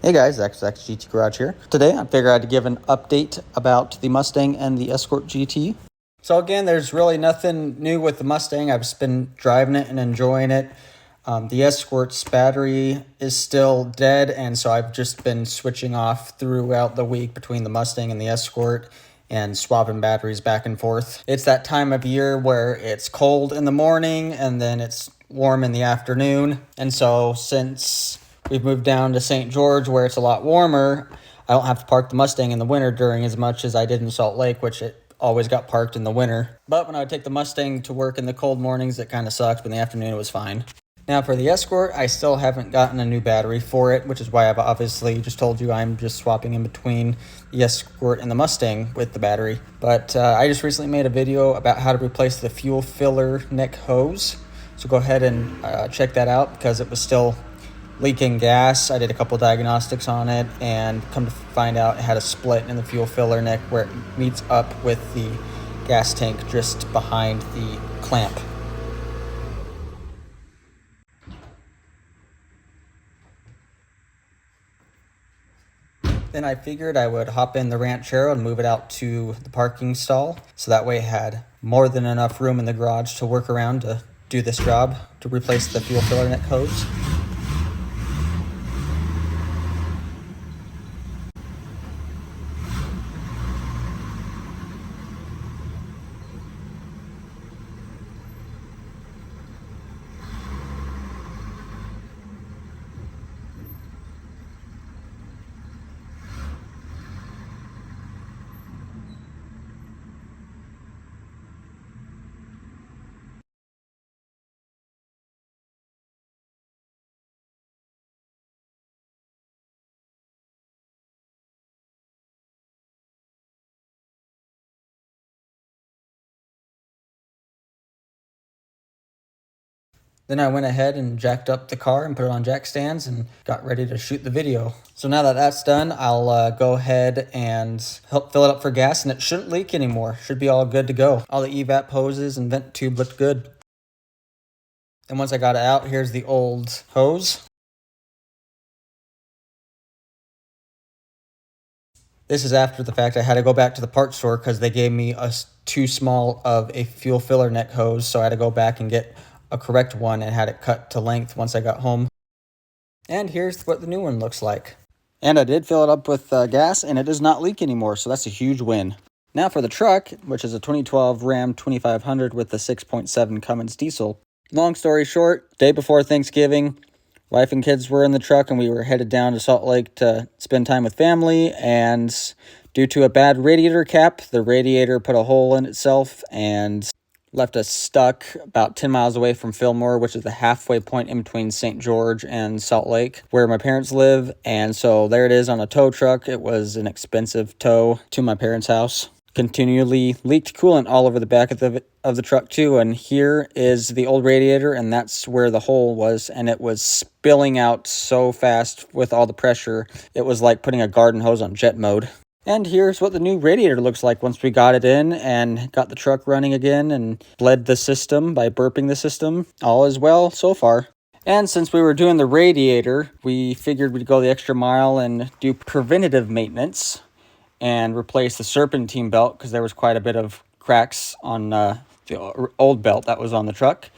Hey guys, XX GT Garage here. Today I figured I'd give an update about the Mustang and the Escort GT. So again, there's really nothing new with the Mustang. I've just been driving it and enjoying it. The Escort's battery is still dead, and so I've just been switching off throughout the week between the Mustang and the Escort and swapping batteries back and forth. It's that time of year where it's cold in the morning and then it's warm in the afternoon. And so since we've moved down to St. George where it's a lot warmer, I don't have to park the Mustang in the winter during as much as I did in Salt Lake, which it always got parked in the winter. But when I would take the Mustang to work in the cold mornings, it kind of sucked, but in the afternoon it was fine. Now for the Escort, I still haven't gotten a new battery for it, which is why I've obviously just told you I'm just swapping in between the Escort and the Mustang with the battery. But I just recently made a video about how to replace the fuel filler neck hose. So go ahead and check that out because it was still leaking gas. I did a couple diagnostics on it and come to find out it had a split in the fuel filler neck where it meets up with the gas tank just behind the clamp. Then I figured I would hop in the Ranchero and move it out to the parking stall. So that way I had more than enough room in the garage to work around to do this job, to replace the fuel filler neck hose. Then I went ahead and jacked up the car and put it on jack stands and got ready to shoot the video. So now that that's done, I'll go ahead and help fill it up for gas, and it shouldn't leak anymore. Should be all good to go. All the evap hoses and vent tube looked good. And once I got it out, here's the old hose. This is after the fact. I had to go back to the parts store because they gave me too small of a fuel filler neck hose, so I had to go back and get a correct one and had it cut to length once I got home. And here's what the new one looks like. And I did fill it up with gas, and it does not leak anymore, so that's a huge win. Now for the truck, which is a 2012 Ram 2500 with the 6.7 Cummins diesel. Long story short, day before Thanksgiving, wife and kids were in the truck, and we were headed down to Salt Lake to spend time with family, and due to a bad radiator cap, the radiator put a hole in itself and left us stuck about 10 miles away from Fillmore, which is the halfway point in between St. George and Salt Lake, where my parents live. And so there it is on a tow truck. It was an expensive tow to my parents' house. Continually leaked coolant all over the back of the truck too. And here is the old radiator, and that's where the hole was. And it was spilling out so fast with all the pressure. It was like putting a garden hose on jet mode. And here's what the new radiator looks like once we got it in and got the truck running again and bled the system by burping the system. All is well so far. And since we were doing the radiator, we figured we'd go the extra mile and do preventative maintenance and replace the serpentine belt because there was quite a bit of cracks on the old belt that was on the truck.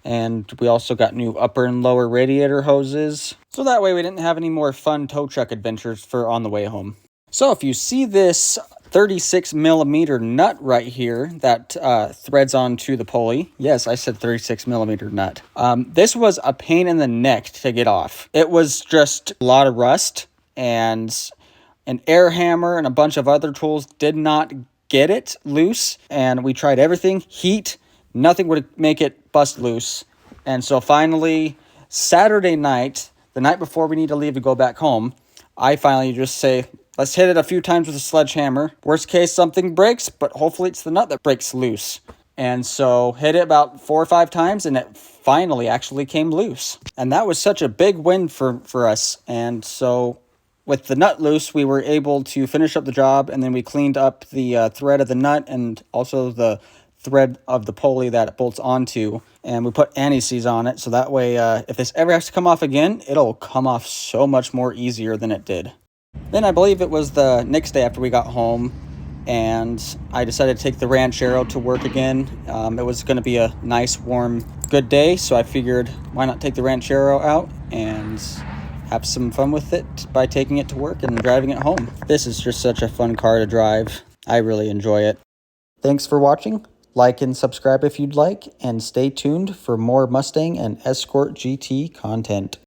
And we also got new upper and lower radiator hoses. So that way we didn't have any more fun tow truck adventures for on the way home. So if you see this 36 millimeter nut right here that threads onto the pulley, yes, I said 36 millimeter nut. This was a pain in the neck to get off. It was just a lot of rust, and an air hammer and a bunch of other tools did not get it loose. And we tried everything, heat, nothing would make it bust loose. And so finally, Saturday night, the night before we need to leave to go back home, I finally just say, let's hit it a few times with a sledgehammer. Worst case, something breaks, but hopefully it's the nut that breaks loose. And so hit it about 4 or 5 times, and it finally actually came loose. And that was such a big win for us. And so with the nut loose, we were able to finish up the job, and then we cleaned up the thread of the nut and also the thread of the pulley that it bolts onto, and we put anti-seize on it, so that way if this ever has to come off again, it'll come off so much more easier than it did. Then I believe it was the next day after we got home, and I decided to take the Ranchero to work again. It was going to be a nice, warm, good day, so I figured why not take the Ranchero out and have some fun with it by taking it to work and driving it home. This is just such a fun car to drive. I really enjoy it. Thanks for watching. Like and subscribe if you'd like, and stay tuned for more Mustang and Escort GT content.